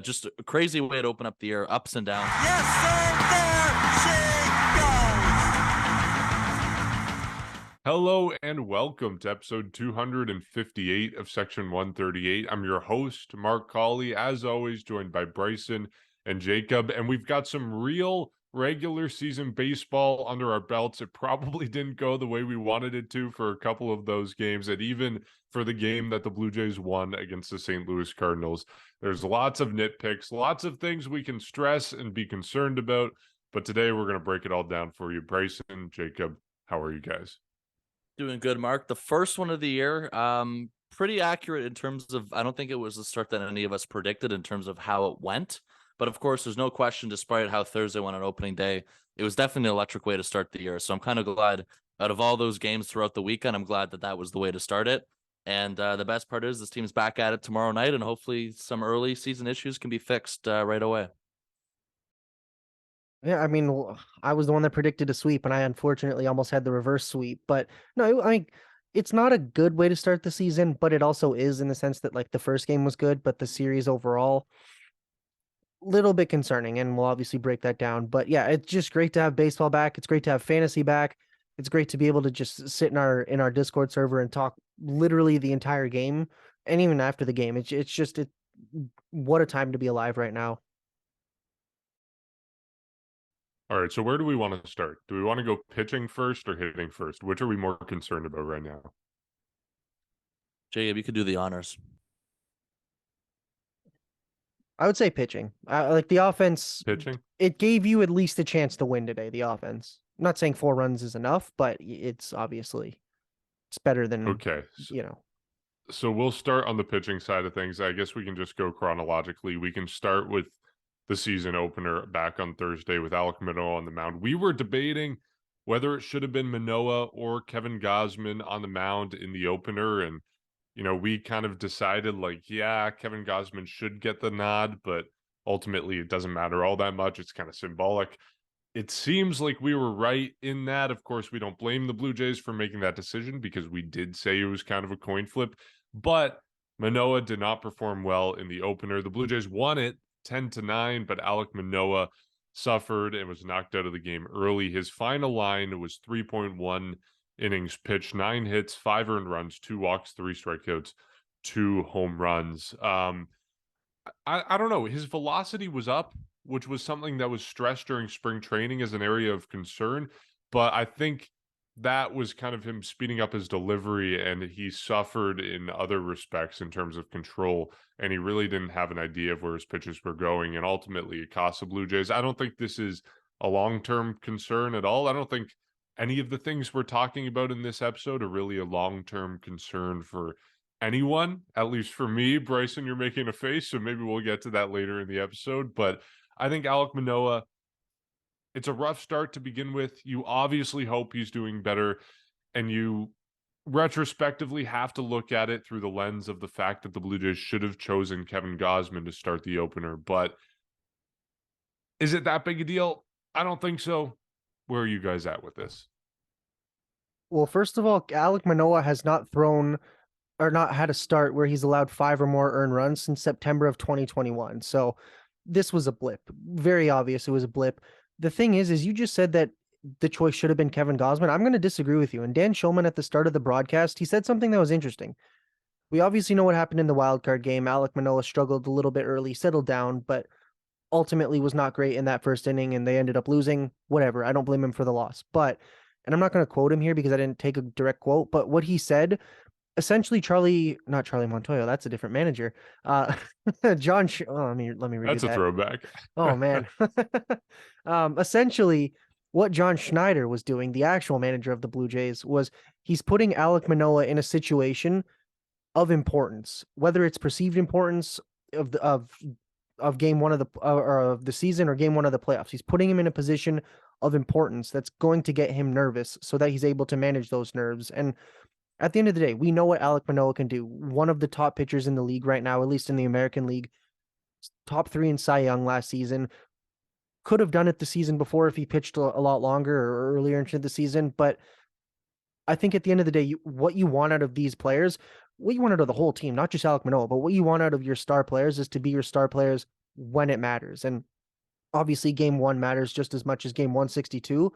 Just a crazy way to open up the year, ups and downs. Yes, sir, there she goes. Hello and welcome to episode 258 of Section 138. I'm your host, Mark Colley, as always, joined by Bryson and Jacob. And we've got some real regular season baseball under our belts. It probably didn't go the way we wanted it to for a couple of those games, and even for the game that the Blue Jays won against the St. Louis Cardinals. There's lots of nitpicks, lots of things we can stress and be concerned about. But today we're going to break it all down for you. Bryson, Jacob, how are you guys? Doing good, Mark. The first one of the year, pretty accurate in terms of, I don't think it was the start that any of us predicted in terms of how it went. But of course, there's no question, despite how Thursday went on opening day, it was definitely an electric way to start the year. So I'm kind of glad out of all those games throughout the weekend, I'm glad that that was the way to start it. And the best part is this team's back at it tomorrow night, and hopefully some early season issues can be fixed right away. Yeah, I mean, I was the one that predicted a sweep, and I unfortunately almost had the reverse sweep. But no, I mean, it's not a good way to start the season, but it also is in the sense that like the first game was good, but the series overall, little bit concerning, and we'll obviously break that down. But yeah, it's just great to have baseball back. It's great to have fantasy back. It's great to be able to just sit in our Discord server and talk literally the entire game, and even after the game. What a time to be alive right now. All right, so where do we want to start? Do we want to go pitching first or hitting first? Which are we more concerned about right now? Jacob, you could do the honors. I would say pitching. Like the offense. Pitching? It gave you at least a chance to win today, the offense. I'm not saying 4 runs is enough, but it's better than, Okay. So we'll start on the pitching side of things. I guess we can just go chronologically. We can start with the season opener back on Thursday with Alek Manoah on the mound. We were debating whether it should have been Manoah or Kevin Gausman on the mound in the opener. And, we kind of decided like, yeah, Kevin Gausman should get the nod, but ultimately it doesn't matter all that much. It's kind of symbolic. It seems like we were right in that. Of course, we don't blame the Blue Jays for making that decision because we did say it was kind of a coin flip, but Manoah did not perform well in the opener. The Blue Jays won it 10-9, but Alek Manoah suffered and was knocked out of the game early. His final line was 3.1 innings pitched, 9 hits, 5 earned runs, 2 walks, 3 strikeouts, 2 home runs. I don't know. His velocity was up, which was something that was stressed during spring training as an area of concern. But I think that was kind of him speeding up his delivery, and he suffered in other respects in terms of control, and he really didn't have an idea of where his pitches were going, and ultimately it cost the Blue Jays. I don't think this is a long-term concern at all. I don't think any of the things we're talking about in this episode are really a long-term concern for anyone, at least for me. Bryson, you're making a face, so maybe we'll get to that later in the episode, but I think Alek Manoah, it's a rough start to begin with. You obviously hope he's doing better, and you retrospectively have to look at it through the lens of the fact that the Blue Jays should have chosen Kevin Gausman to start the opener. But is it that big a deal? I don't think so. Where are you guys at with this? Well, first of all, Alek Manoah has not thrown or not had a start where he's allowed 5 or more earned runs since September of 2021. So this was a blip. Very obvious it was a blip. The thing is you just said that the choice should have been Kevin Gausman. I'm going to disagree with you. And Dan Shulman at the start of the broadcast, he said something that was interesting. We obviously know what happened in the wild card game. Alek Manoah struggled a little bit early, settled down, but ultimately was not great in that first inning, and they ended up losing. Whatever. I don't blame him for the loss. But, and I'm not going to quote him here because I didn't take a direct quote, but what he said, essentially not Charlie Montoyo, that's a different manager. John, let me read That's a throwback. Oh man. Essentially what John Schneider was doing, the actual manager of the Blue Jays, was he's putting Alek Manoah in a situation of importance, whether it's perceived importance of game 1 of the or of the season or game 1 of the playoffs. He's putting him in a position of importance that's going to get him nervous so that he's able to manage those nerves. And at the end of the day, we know what Alek Manoah can do. One of the top pitchers in the league right now, at least in the American League, top 3 in Cy Young last season. Could have done it the season before if he pitched a lot longer or earlier into the season. But I think at the end of the day, what you want out of these players, what you want out of the whole team, not just Alek Manoah, but what you want out of your star players is to be your star players when it matters. And obviously game one matters just as much as game 162,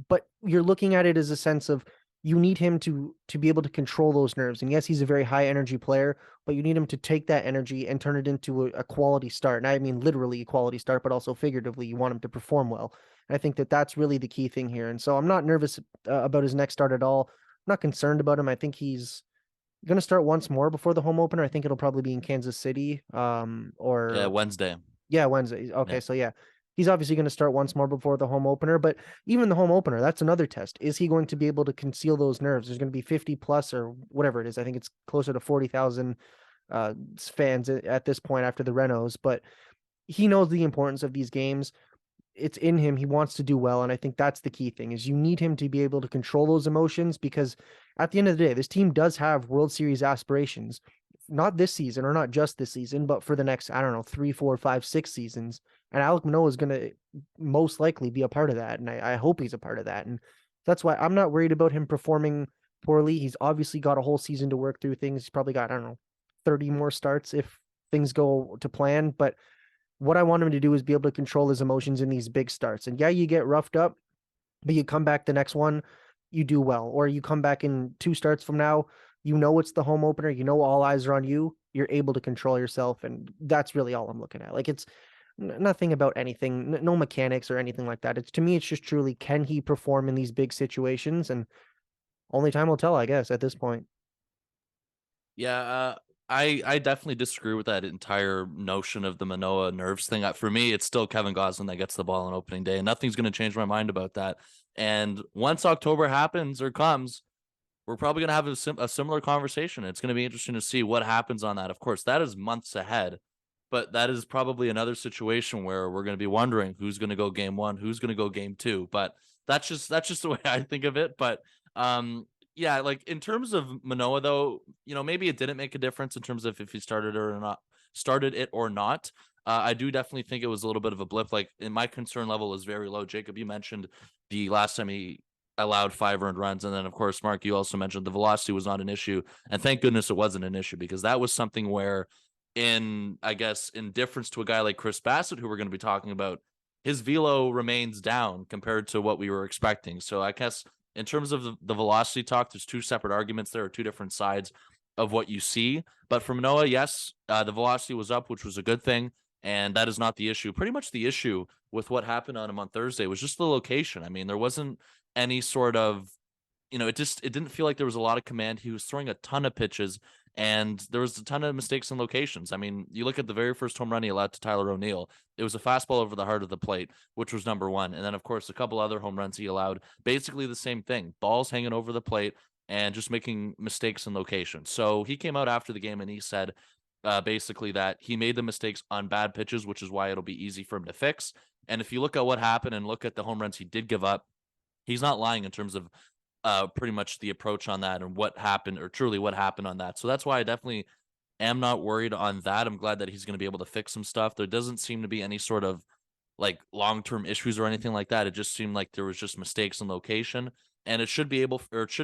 but you're looking at it as a sense of you need him to be able to control those nerves. And yes, he's a very high energy player, but you need him to take that energy and turn it into a quality start. And I mean literally a quality start, but also figuratively, you want him to perform well. And I think that that's really the key thing here. And so I'm not nervous about his next start at all. I'm not concerned about him. I think he's going to start once more before the home opener. I think it'll probably be in Kansas City, Yeah, or Wednesday. yeah, Wednesday. Okay, Yeah. so yeah, he's obviously going to start once more before the home opener, but even the home opener, that's another test. Is he going to be able to conceal those nerves? There's going to be 50 plus or whatever it is. I think it's closer to 40,000 fans at this point after the Renos, but he knows the importance of these games. It's in him. He wants to do well. And I think that's the key thing is you need him to be able to control those emotions because at the end of the day, this team does have World Series aspirations, not this season or not just this season, but for the next, I don't know, 3, 4, 5, 6 seasons. And Alek Manoah is going to most likely be a part of that. And I hope he's a part of that. And that's why I'm not worried about him performing poorly. He's obviously got a whole season to work through things. He's probably got, I don't know, 30 more starts if things go to plan. But what I want him to do is be able to control his emotions in these big starts. And yeah, you get roughed up, but you come back the next one, you do well. Or you come back in 2 starts from now, you know it's the home opener, you know all eyes are on you, you're able to control yourself. And that's really all I'm looking at. Like it's nothing about anything, no mechanics or anything like that. It's to me, it's just truly, can he perform in these big situations? And only time will tell, I guess, at this point. Yeah, I definitely disagree with that entire notion of the Manoah nerves thing. For me, it's still Kevin Gosselin that gets the ball on opening day, and nothing's going to change my mind about that. And once October happens or comes, we're probably going to have a similar conversation. It's going to be interesting to see what happens on that. Of course, that is months ahead, but that is probably another situation where we're going to be wondering who's going to go game one, who's going to go game two. But that's just the way I think of it. But yeah, like in terms of Manoah, though, maybe it didn't make a difference in terms of if he started it or not. I do definitely think it was a little bit of a blip. Like, in my concern level is very low. Jacob, you mentioned the last time he allowed 5 earned runs, and then of course, Mark, you also mentioned the velocity was not an issue, and thank goodness it wasn't an issue because that was something where, in difference to a guy like Chris Bassett, who we're going to be talking about, his velo remains down compared to what we were expecting. So I guess in terms of the velocity talk, there's 2 separate arguments. There are 2 different sides of what you see. But for Manoah, yes, the velocity was up, which was a good thing. And that is not the issue. Pretty much the issue with what happened on him on Thursday was just the location. I mean, there wasn't any sort of, it didn't feel like there was a lot of command. He was throwing a ton of pitches and there was a ton of mistakes in locations. I mean, you look at the very first home run he allowed to Tyler O'Neill. It was a fastball over the heart of the plate, which was number 1. And then, of course, a couple other home runs he allowed, basically the same thing. Balls hanging over the plate and just making mistakes in location. So he came out after the game and he said basically that he made the mistakes on bad pitches, which is why it'll be easy for him to fix. And if you look at what happened and look at the home runs he did give up, he's not lying in terms of pretty much the approach on that and what happened, or truly what happened on that. So that's why I definitely am not worried on that. I'm glad that he's going to be able to fix some stuff. There doesn't seem to be any sort of like long-term issues or anything like that. It just seemed like there was just mistakes in location, and it should be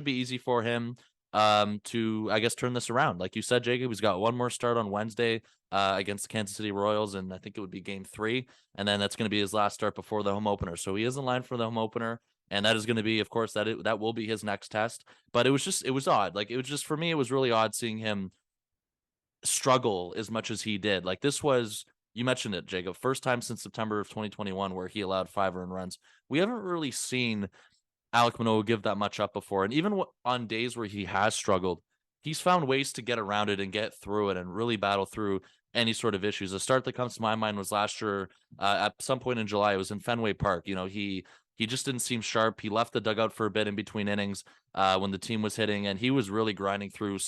easy for him to, I guess, turn this around. Like you said, Jacob, he's got one more start on Wednesday against the Kansas City Royals, and I think it would be game 3, and then that's going to be his last start before the home opener. So he is in line for the home opener. And that is going to be, of course, that will be his next test. But it was odd. Like, it was just, for me, it was really odd seeing him struggle as much as he did. Like, this was, you mentioned it, Jacob, first time since September of 2021 where he allowed 5 earned runs. We haven't really seen Alek Manoah give that much up before. And even on days where he has struggled, he's found ways to get around it and get through it and really battle through any sort of issues. A start that comes to my mind was last year at some point in July. It was in Fenway Park. He just didn't seem sharp. He left the dugout for a bit in between innings when the team was hitting, and he was really grinding through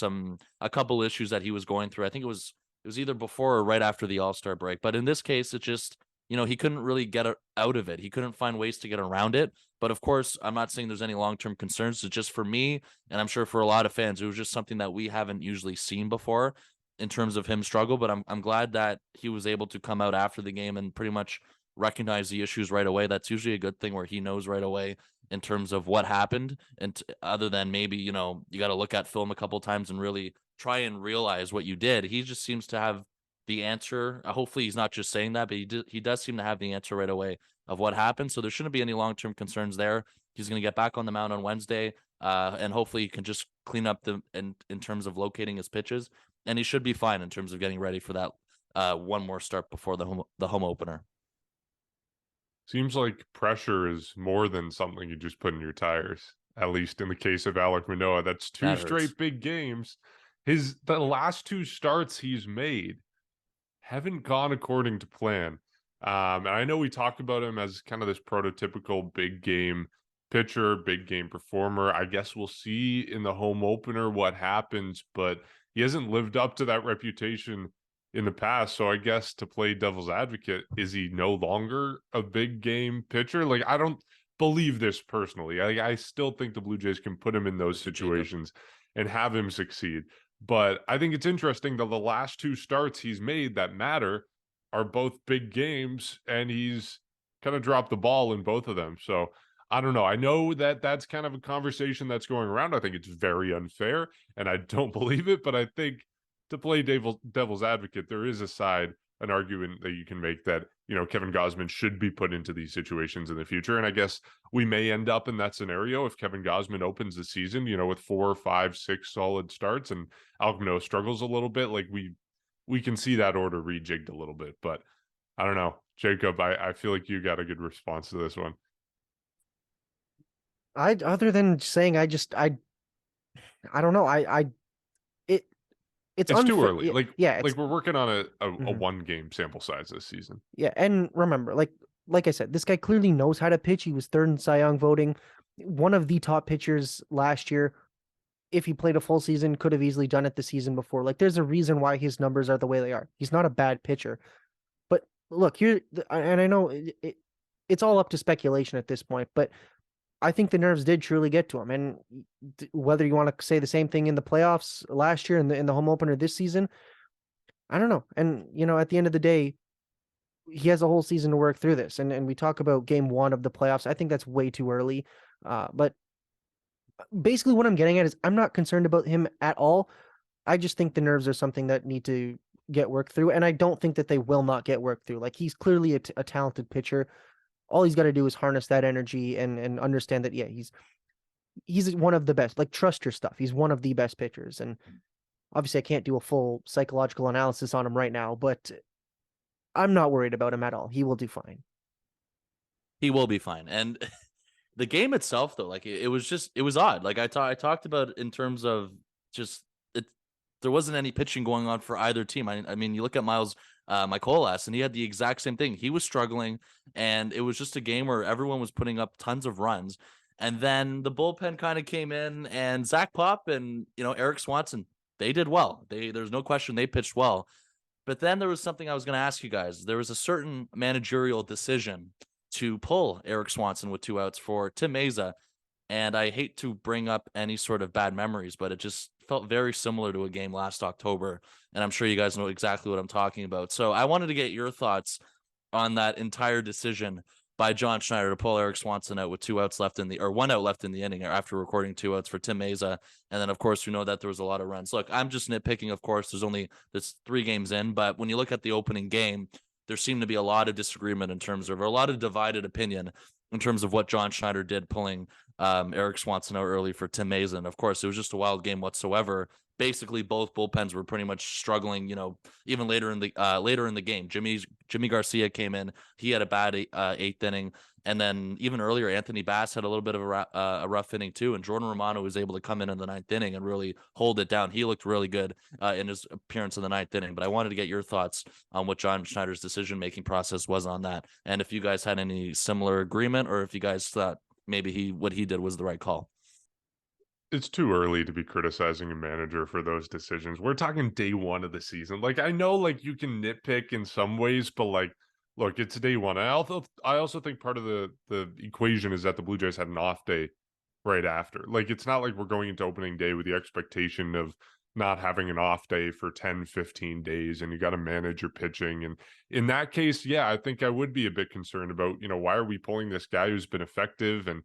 a couple issues that he was going through. I think it was either before or right after the All-Star break. But in this case, it just, he couldn't really get out of it. He couldn't find ways to get around it. But of course, I'm not saying there's any long-term concerns. It's just, for me, and I'm sure for a lot of fans, it was just something that we haven't usually seen before in terms of him struggle. But I'm glad that he was able to come out after the game and pretty much recognize the issues right away. That's usually a good thing, where he knows right away in terms of what happened. And other than maybe, you got to look at film a couple times and really try and realize what you did. He just seems to have the answer. Hopefully he's not just saying that, but he does seem to have the answer right away of what happened. So there shouldn't be any long-term concerns there. He's going to get back on the mound on Wednesday, and hopefully he can just clean up in terms of locating his pitches, and he should be fine in terms of getting ready for that one more start before the home opener. Seems like pressure is more than something you just put in your tires. At least in the case of Alek Manoah, that's two That straight hurts. big games. The last two starts he's made haven't gone according to plan. And I know we talk about him as kind of this prototypical big game pitcher, big game performer. I guess we'll see in the home opener what happens, but he hasn't lived up to that reputation in the past. So I guess, to play devil's advocate, is he no longer a big game pitcher? Like, I don't believe this personally. I still think the Blue Jays can put him in those situations and have him succeed. But I think it's interesting that the last two starts he's made that matter are both big games, and he's kind of dropped the ball in both of them. So I don't know. I know that that's kind of a conversation that's going around. I think it's very unfair, and I don't believe it. But I think, to play devil's advocate, there is a side, an argument that you can make that, Kevin Gausman should be put into these situations in the future. And I guess we may end up in that scenario if Kevin Gausman opens the season, with 4, 5, 6 solid starts, and Alek Manoah struggles a little bit. Like, we can see that order rejigged a little bit. But I don't know. Jacob, I feel like you got a good response to this one. Other than saying, I don't know. It's It's too unfair. early. Yeah, Like we're working on a Mhm. 1-game sample size this season. Yeah, and remember, like I said, this guy clearly knows how to pitch. He was third in Cy Young voting, one of the top pitchers last year. If he played a full season, could have easily done it the season before. Like, there's a reason why his numbers are the way they are. He's not a bad pitcher. But look here, and I know it's all up to speculation at this point, but I think the nerves did truly get to him. And whether you want to say the same thing in the playoffs last year in the home opener this season, I don't know. And at the end of the day, he has a whole season to work through this. And we talk about game one of the playoffs. I think that's way too early. But basically what I'm getting at is I'm not concerned about him at all. I just think the nerves are something that need to get worked through. And I don't think that they will not get worked through. Like, he's clearly a talented pitcher. All he's got to do is harness that energy and understand that, yeah, he's one of the best. Like, trust your stuff. He's one of the best pitchers. And obviously I can't do a full psychological analysis on him right now, but I'm not worried about him at all. He will do fine. He will be fine. And the game itself, though, like, it was odd. Like, I talked about it in terms of just there wasn't any pitching going on for either team. I mean, you look at Miles Mikolas, and he had the exact same thing. He was struggling, and it was just a game where everyone was putting up tons of runs. And then the bullpen kind of came in, and Zach Pop and Eric Swanson, they did well. There's no question they pitched well. But then there was something I was going to ask you guys. There was a certain managerial decision to pull Eric Swanson with 2 outs for Tim Meza. And I hate to bring up any sort of bad memories, but it just felt very similar to a game last October. And I'm sure you guys know exactly what I'm talking about. So I wanted to get your thoughts on that entire decision by John Schneider to pull Eric Swanson out with 2 outs left or 1 out left in the inning after recording 2 outs for Tim Meza. And then, of course, we know that there was a lot of runs. Look, I'm just nitpicking, of course. There's 3 games in, but when you look at the opening game, there seemed to be a lot of disagreement or a lot of divided opinion in terms of what John Schneider did pulling Eric Swanson out early for Tim Meza. And of course, it was just a wild game whatsoever. Basically, both bullpens were pretty much struggling. Even later in the game, Jimmy Garcia came in. He had a bad 8th inning, and then even earlier, Anthony Bass had a little bit of a rough inning too. And Jordan Romano was able to come in the 9th inning and really hold it down. He looked really good in his appearance in the 9th inning. But I wanted to get your thoughts on what John Schneider's decision-making process was on that, and if you guys had any similar agreement, or if you guys thought maybe what he did was the right call. It's too early to be criticizing a manager for those decisions. We're talking day one of the season. Like, I know, like, you can nitpick in some ways, but like, look, it's day one. I also think part of the equation is that the Blue Jays had an off day right after. Like, it's not like we're going into opening day with the expectation of not having an off day for 10, 15 days, and you got to manage your pitching. And in that case, yeah, I think I would be a bit concerned about, why are we pulling this guy who's been effective and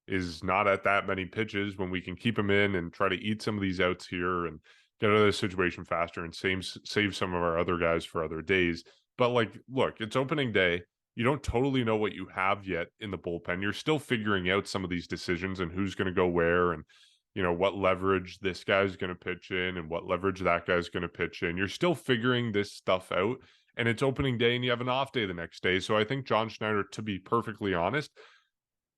is not at that many pitches when we can keep him in and try to eat some of these outs here and get out of this situation faster and save some of our other guys for other days. But like, look, it's opening day. You don't totally know what you have yet in the bullpen. You're still figuring out some of these decisions and who's going to go where and, what leverage this guy's going to pitch in and what leverage that guy's going to pitch in. You're still figuring this stuff out, and it's opening day and you have an off day the next day. So I think John Schneider, to be perfectly honest,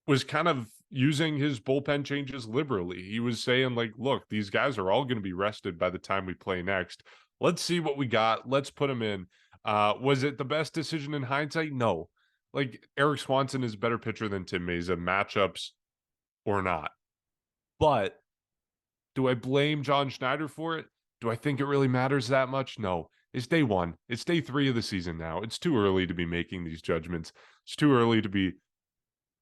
was kind of using his bullpen changes liberally. He was saying, like, look, these guys are all going to be rested by the time we play next. Let's see what we got. Let's put them in. Was it the best decision in hindsight? No. Like, Eric Swanson is a better pitcher than Tim Mesa, matchups or not. But do I blame John Schneider for it? Do I think it really matters that much? No. It's day one. It's day 3 of the season now. It's too early to be making these judgments. It's too early to be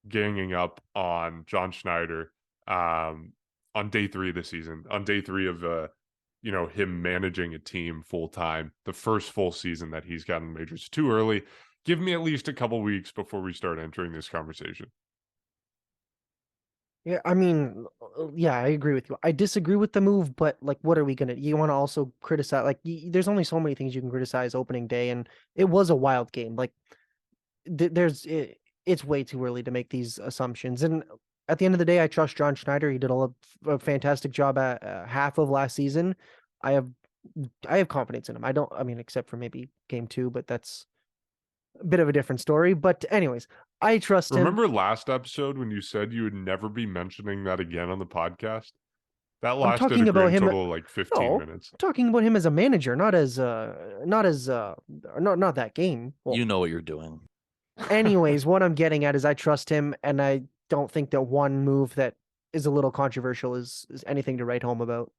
ganging up on John Schneider on day 3 of the season, on day 3 of him managing a team full time, the first full season that he's got in the majors. Too early. Give me at least a couple weeks before we start entering this conversation. Yeah, I mean, yeah, I agree with you. I disagree with the move, but like, what are we gonna? You want to also criticize? Like, there's only so many things you can criticize opening day, and it was a wild game. Like, it's way too early to make these assumptions. And at the end of the day, I trust John Schneider. He did a fantastic job at half of last season. I have confidence in him. I mean, except for maybe game 2, but that's a bit of a different story. But anyways, I trust him. Remember last episode when you said you would never be mentioning that again on the podcast? That I'm lasted talking a about grand him. total of like 15 No, minutes. I'm talking about him as a manager, not that game. Well, You know what you're doing. anyways, what I'm getting at is I trust him, and I don't think that one move that is a little controversial is anything to write home about.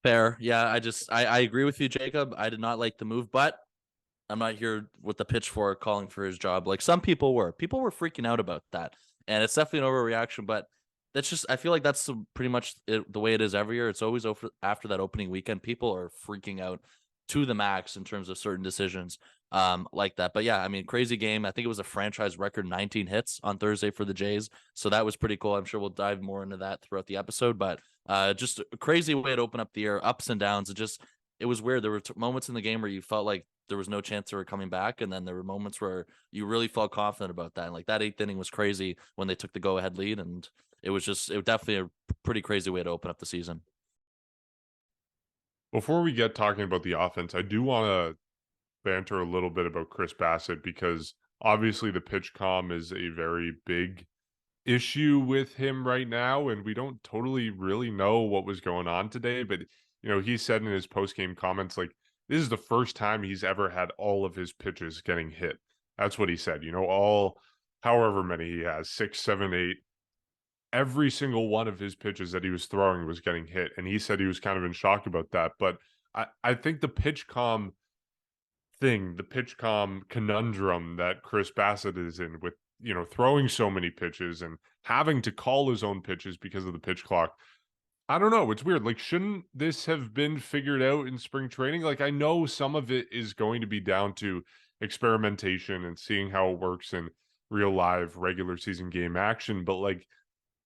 Fair. Yeah, I agree with you, Jacob. I did not like the move, but I'm not here with the pitchfork calling for his job. Like some people were. People were freaking out about that. And it's definitely an overreaction, but that's just, I feel like that's pretty much the way it is every year. It's always after that opening weekend. People are freaking out to the max in terms of certain decisions like that. But yeah, I mean, crazy game. I think it was a franchise record 19 hits on Thursday for the Jays. So that was pretty cool. I'm sure we'll dive more into that throughout the episode, but just a crazy way to open up the year, ups and downs. It was weird. There were moments in the game where you felt like there was no chance they were coming back, and then there were moments where you really felt confident about that. And like that 8th inning was crazy when they took the go-ahead lead, and it was definitely a pretty crazy way to open up the season. Before we get talking about the offense, I do want to banter a little bit about Chris Bassett, because obviously the pitch comm is a very big issue with him right now, and we don't totally really know what was going on today. But he said in his post-game comments, like, this is the first time he's ever had all of his pitches getting hit. That's what he said. All however many he has, 6, 7, 8, every single one of his pitches that he was throwing was getting hit. And he said he was kind of in shock about that. But I think the pitch comm thing, the pitch comm conundrum that Chris Bassett is in with, throwing so many pitches and having to call his own pitches because of the pitch clock. I don't know. It's weird. Like, shouldn't this have been figured out in spring training? Like, I know some of it is going to be down to experimentation and seeing how it works in real live regular season game action, but like,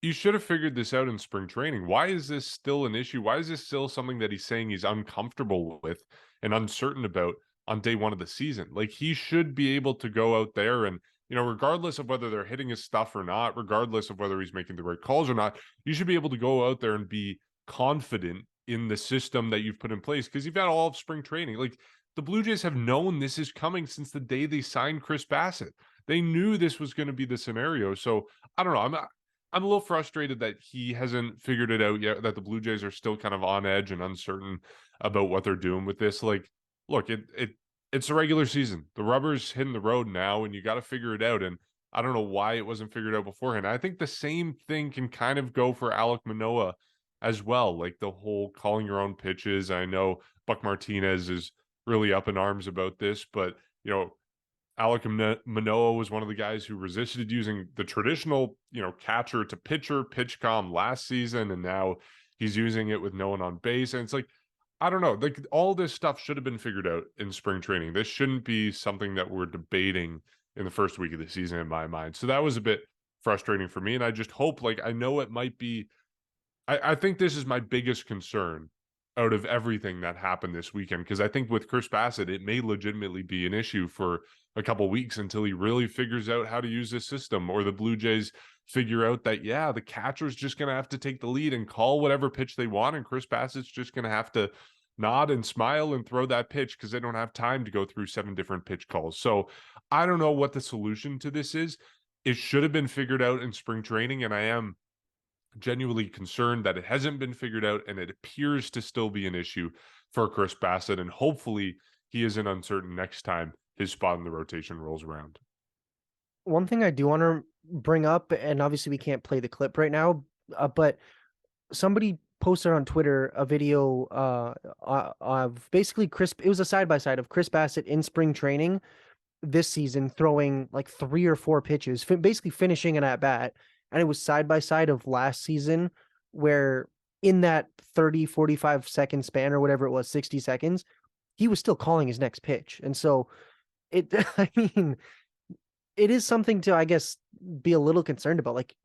you should have figured this out in spring training. Why is this still an issue? Why is this still something that he's saying he's uncomfortable with and uncertain about on day 1 of the season? Like, he should be able to go out there and, regardless of whether they're hitting his stuff or not, regardless of whether he's making the right calls or not, you should be able to go out there and be confident in the system that you've put in place, because you've had all of spring training. Like, the Blue Jays have known this is coming since the day they signed Chris Bassett. They knew this was going to be the scenario. So I don't know. I'm a little frustrated that he hasn't figured it out yet, that the Blue Jays are still kind of on edge and uncertain about what they're doing with this. Like, look, it's a regular season. The rubber's hitting the road now, and you got to figure it out. And I don't know why it wasn't figured out beforehand. I think the same thing can kind of go for Alek Manoah as well. Like, the whole calling your own pitches. I know Buck Martinez is really up in arms about this, but, Alek Manoah was one of the guys who resisted using the traditional, catcher to pitcher pitch comm last season, and now he's using it with no one on base. And it's like, I don't know, like, all this stuff should have been figured out in spring training. This shouldn't be something that we're debating in the first week of the season in my mind. So that was a bit frustrating for me. And I just hope, like, I know it might be, I think this is my biggest concern out of everything that happened this weekend. Because I think with Chris Bassett, it may legitimately be an issue for a couple weeks until he really figures out how to use this system, or the Blue Jays figure out that, yeah, the catcher's just going to have to take the lead and call whatever pitch they want. And Chris Bassett's just going to have to nod and smile and throw that pitch because they don't have time to go through 7 different pitch calls. So I don't know what the solution to this is. It should have been figured out in spring training, and I am genuinely concerned that it hasn't been figured out, and it appears to still be an issue for Chris Bassett, and hopefully he isn't uncertain next time his spot in the rotation rolls around. One thing I do want to bring up, and obviously we can't play the clip right now, but somebody posted on Twitter a video of basically it was a side-by-side of Chris Bassett in spring training this season throwing like 3 or 4 pitches, basically finishing an at-bat. And it was side-by-side of last season where in that 30, 45 second span or whatever it was, 60 seconds, he was still calling his next pitch. And so I mean, it is something to, I guess, be a little concerned about. Like,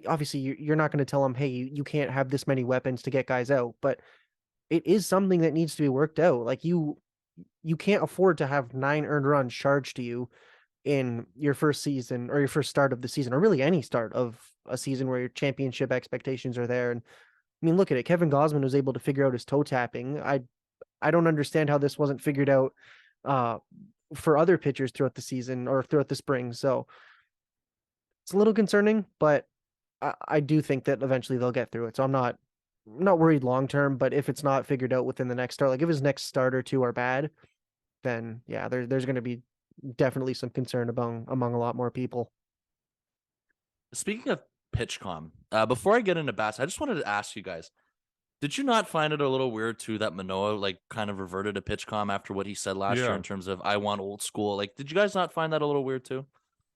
obviously you're not going to tell him, hey, you can't have this many weapons to get guys out, but it is something that needs to be worked out. Like you can't afford to have 9 earned runs charged to you in your first season or your first start of the season, or really any start of a season where your championship expectations are there. And I mean, look at it. Kevin Gausman was able to figure out his toe tapping. I don't understand how this wasn't figured out for other pitchers throughout the season or throughout the spring. So it's a little concerning, but I do think that eventually they'll get through it. So I'm not worried long term, but if it's not figured out within the next start, like if his next start or 2 are bad, then yeah, there's going to be definitely some concern among a lot more people. Speaking of PitchCom, before I get into Bass, I just wanted to ask you guys, did you not find it a little weird too that Manoah like kind of reverted to PitchCom after what he said last year in terms of I want old school? Like, did you guys not find that a little weird too?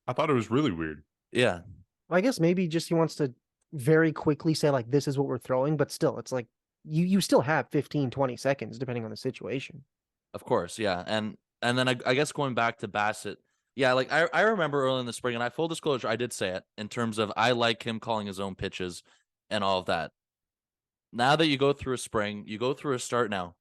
I thought it was really weird. Yeah. I guess maybe just he wants to very quickly say like, this is what we're throwing, but still it's like you still have 15, 20 seconds depending on the situation. Of course. Yeah. And then I guess going back to Bassett, yeah, like I remember early in the spring, and I full disclosure, I did say it in terms of I like him calling his own pitches and all of that. Now that you go through a spring, you go through a start now,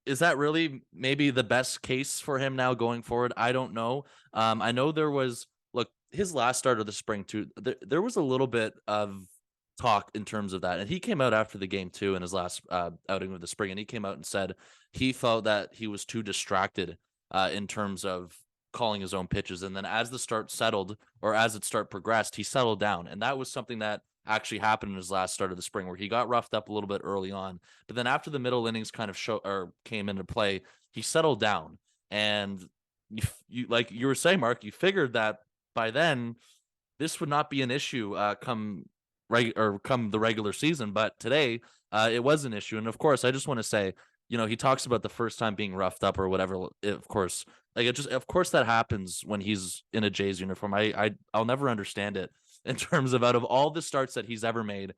is that really maybe the best case for him now going forward? I don't know. I know there was, look, his last start of the spring too, there was a little bit of talk in terms of that. And he came out after the game too in his last outing of the spring, and he came out and said he felt that he was too distracted in terms of calling his own pitches. And then as the start settled, or as it start progressed, he settled down. And that was something that actually happened in his last start of the spring, where he got roughed up a little bit early on, but then after the middle innings kind of came into play, he settled down. And you like you were saying, Mark, you figured that by then this would not be an issue come the regular season, but today it was an issue. And of course, I just want to say, he talks about the first time being roughed up or whatever. Of course, of course that happens when he's in a Jays uniform. I'll never understand it. In terms of out of all the starts that he's ever made,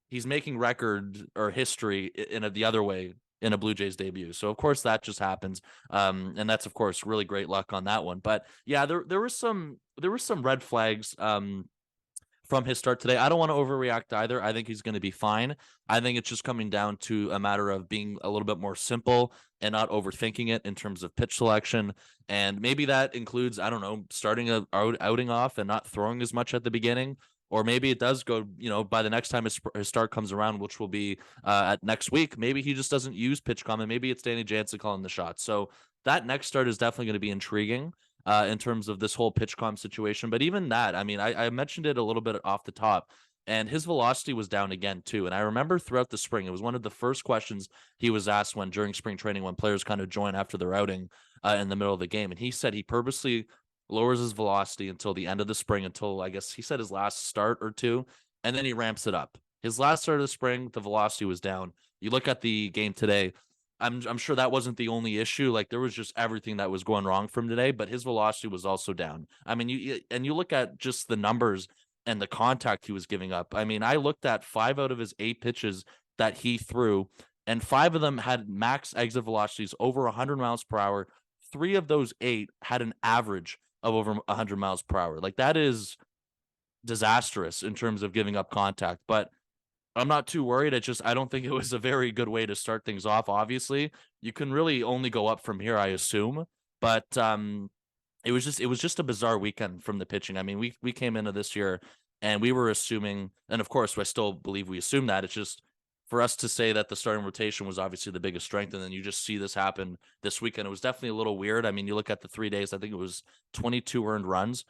he's making record or history in the other way in a Blue Jays debut. So of course that just happens. And that's of course really great luck on that one. But yeah, there were some red flags from his start today. I don't want to overreact either. I think he's going to be fine. I think it's just coming down to a matter of being a little bit more simple and not overthinking it in terms of pitch selection. And maybe that includes, I don't know, starting a outing off and not throwing as much at the beginning. Or maybe it does go, by the next time his start comes around, which will be at next week, maybe he just doesn't use PitchCom, and maybe it's Danny Jansen calling the shots. So that next start is definitely going to be intriguing in terms of this whole PitchCom situation. But even that, I mean, I mentioned it a little bit off the top, and his velocity was down again too. And I remember throughout the spring, it was one of the first questions he was asked during spring training, when players kind of join after their outing in the middle of the game. And he said he purposely lowers his velocity until the end of the spring, until I guess he said his last start or 2, and then he ramps it up. His last start of the spring, the velocity was down. You look at the game today, I'm sure that wasn't the only issue. Like, there was just everything that was going wrong from today, but his velocity was also down. I mean, you look at just the numbers and the contact he was giving up. I mean, I looked at 5 out of his 8 pitches that he threw, and 5 of them had max exit velocities over 100 miles per hour. 3 of those 8 had an average of over 100 miles per hour. Like, that is disastrous in terms of giving up contact. But I'm not too worried. I don't think it was a very good way to start things off. Obviously, you can really only go up from here, I assume. But it was just a bizarre weekend from the pitching. I mean, we came into this year and we were assuming, and of course I still believe we assume that. It's just for us to say that the starting rotation was obviously the biggest strength, and then you just see this happen this weekend. It was definitely a little weird. I mean, you look at the 3 days, I think it was 22 earned runs.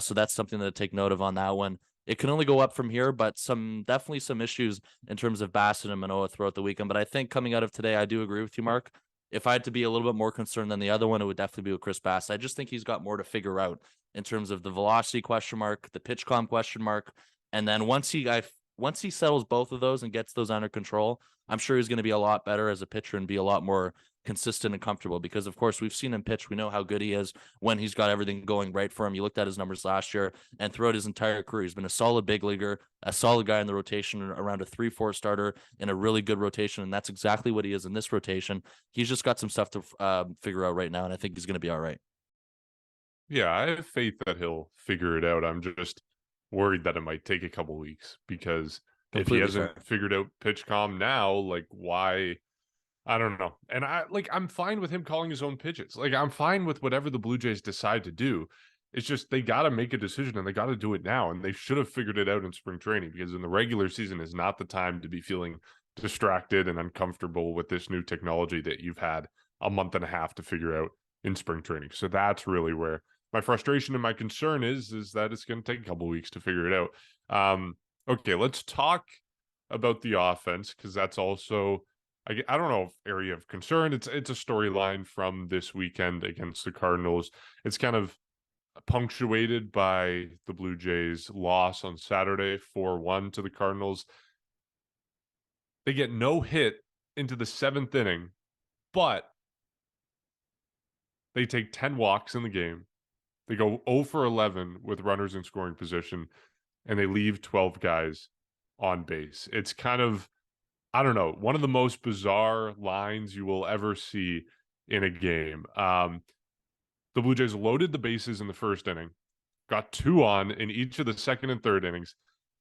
So that's something to take note of on that one. It can only go up from here, but definitely some issues in terms of Bassett and Manoah throughout the weekend. But I think coming out of today, I do agree with you, Mark. If I had to be a little bit more concerned than the other one, it would definitely be with Chris Bassett. I just think he's got more to figure out in terms of the velocity question mark, the pitch calm question mark, and then once he settles both of those and gets those under control, I'm sure he's going to be a lot better as a pitcher and be a lot more consistent and comfortable. Because of course we've seen him pitch, we know how good he is when he's got everything going right for him. You looked at his numbers last year, and throughout his entire career, he's been a solid big leaguer, a solid guy in the rotation, around a 3-4 starter in a really good rotation, and that's exactly what he is in this rotation. He's just got some stuff to figure out right now, and I think he's going to be all right. Yeah, I have faith that he'll figure it out. I'm just worried that it might take a couple weeks because if he Completely hasn't fair. figured out pitch calm now, like why? I don't know. And I'm fine with him calling his own pitches. Like I'm fine with whatever the Blue Jays decide to do. It's just they got to make a decision and they got to do it now. And they should have figured it out in spring training because in the regular season is not the time to be feeling distracted and uncomfortable with this new technology that you've had a month and a half to figure out in spring training. So that's really where my frustration and my concern is that it's going to take a couple weeks to figure it out. Okay, let's talk about the offense because that's also I don't know if area of concern. It's a storyline from this weekend against the Cardinals. It's kind of punctuated by the Blue Jays' loss on Saturday, 4-1 to the Cardinals. They get no hit into the 7th inning, but they take 10 walks in the game. They go 0 for 11 with runners in scoring position, and they leave 12 guys on base. It's kind of, I don't know, one of the most bizarre lines you will ever see in a game. The Blue Jays loaded the bases in the first inning, got 2 on in each of the second and third innings,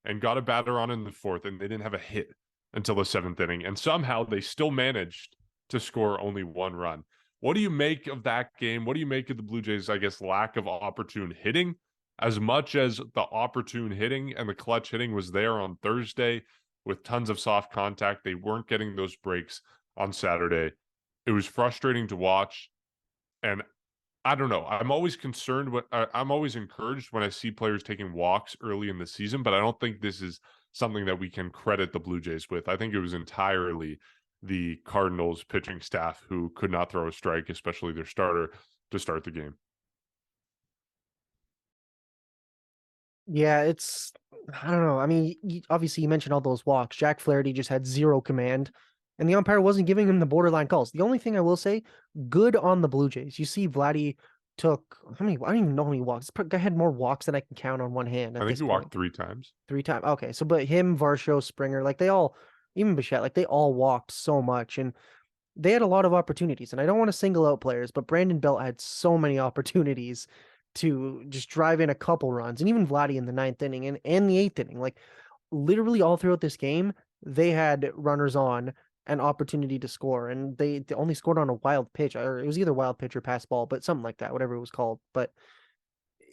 and got a batter on in the fourth, and they didn't have a hit until the 7th inning. And somehow they still managed to score only 1 run. What do you make of that game? What do you make of the Blue Jays, I guess, lack of opportune hitting? As much as the opportune hitting and the clutch hitting was there on Thursday with tons of soft contact, they weren't getting those breaks on Saturday. It was frustrating to watch. And I don't know. I'm always concerned. I'm always encouraged when I see players taking walks early in the season, but I don't think this is something that we can credit the Blue Jays with. I think it was entirely the Cardinals pitching staff who could not throw a strike, especially their starter, to start the game. Yeah, I don't know. I mean, obviously you mentioned all those walks. Jack Flaherty just had zero command, and the umpire wasn't giving him the borderline calls. The only thing I will say, good on the Blue Jays. You see, Vladdy took how many? I don't even know how many walks. I had more walks than I can count on one hand at I think this he point. walked 3 times. 3 times. Okay, so but him, Varsho, Springer, like they all, even Bichette, like they all walked so much, and they had a lot of opportunities. And I don't want to single out players, but Brandon Belt had so many opportunities to just drive in a couple runs, and even Vladdy in the 9th inning and the 8th inning. Like literally all throughout this game, they had runners on an opportunity to score, and they only scored on a wild pitch, or it was either wild pitch or pass ball, but something like that, whatever it was called. But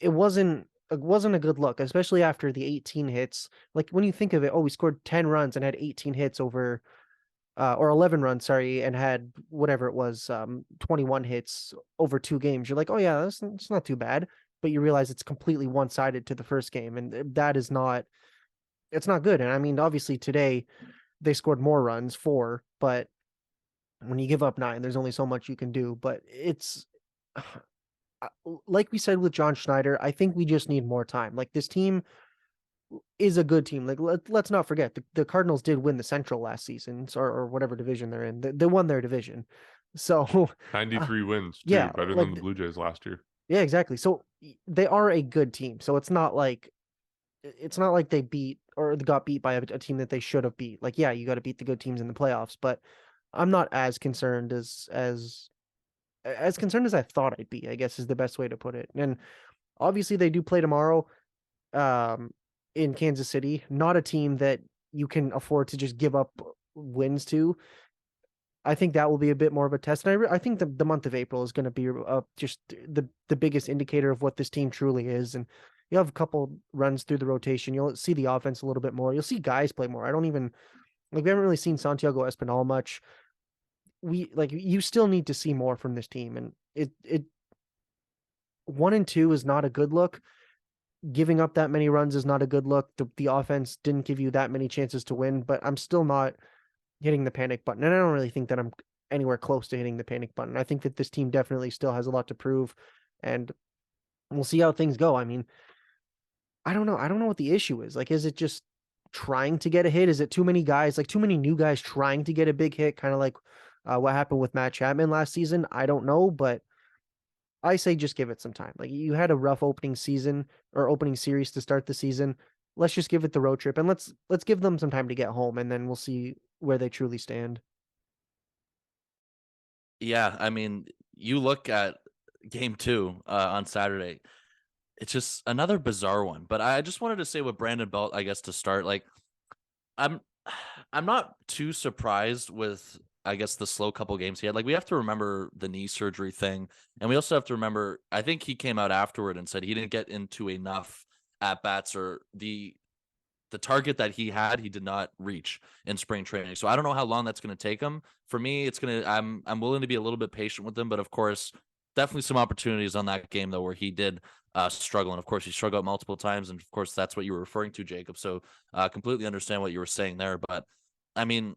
it wasn't a good look, especially after the 18 hits. Like when you think of it, oh, we scored 10 runs and had 18 hits over or 11 runs, sorry, and had whatever it was, 21 hits over 2 games. You're like, oh yeah, it's not too bad. But you realize it's completely one-sided to the first game, and that is not, it's not good. And I mean, obviously today they scored more runs, 4, but when you give up 9, there's only so much you can do. But it's like we said with John Schneider, I think we just need more time. Like this team is a good team. Like let's not forget the Cardinals did win the Central last season, or whatever division they're in. They won their division. So 93 wins, too, yeah, better like than the Blue Jays last year. yeah, exactly. So they are a good team. So it's not like they beat or they got beat by a team that they should have beat. Like yeah, you got to beat the good teams in the playoffs, but I'm not as concerned as concerned as I thought I'd be, I guess is the best way to put it. And obviously they do play tomorrow in Kansas City, not a team that you can afford to just give up wins to. I think that will be a bit more of a test. And I think the month of April is going to be just the biggest indicator of what this team truly is. And you'll have a couple runs through the rotation. You'll see the offense a little bit more. You'll see guys play more. I don't even like we haven't really seen Santiago Espinal much. You still need to see more from this team. And it 1-2 is not a good look. Giving up that many runs is not a good look. The offense didn't give you that many chances to win, but I'm still not hitting the panic button. And I don't really think that I'm anywhere close to hitting the panic button. I think that this team definitely still has a lot to prove, and we'll see how things go. I mean, I don't know. I don't know what the issue is. Like, is it just trying to get a hit? Is it too many guys, like too many new guys trying to get a big hit? Kind of like what happened with Matt Chapman last season. I don't know, but I say just give it some time. Like you had a rough opening season or opening series to start the season. Let's just give it the road trip and let's give them some time to get home, and then we'll see where they truly stand. Yeah, I mean, you look at game 2 on Saturday. It's just another bizarre one. But I just wanted to say with Brandon Belt, I guess to start, like I'm I'm not too surprised with I guess the slow couple games he had. Like we have to remember the knee surgery thing, and we also have to remember I think he came out afterward and said he didn't get into enough at bats, or the target that he had, he did not reach in spring training. So I don't know how long that's going to take him. For me, it's going to, I'm willing to be a little bit patient with him, but of course, definitely some opportunities on that game though, where he did struggle. And of course he struggled multiple times. And of course that's what you were referring to, Jacob. So completely understand what you were saying there, but I mean,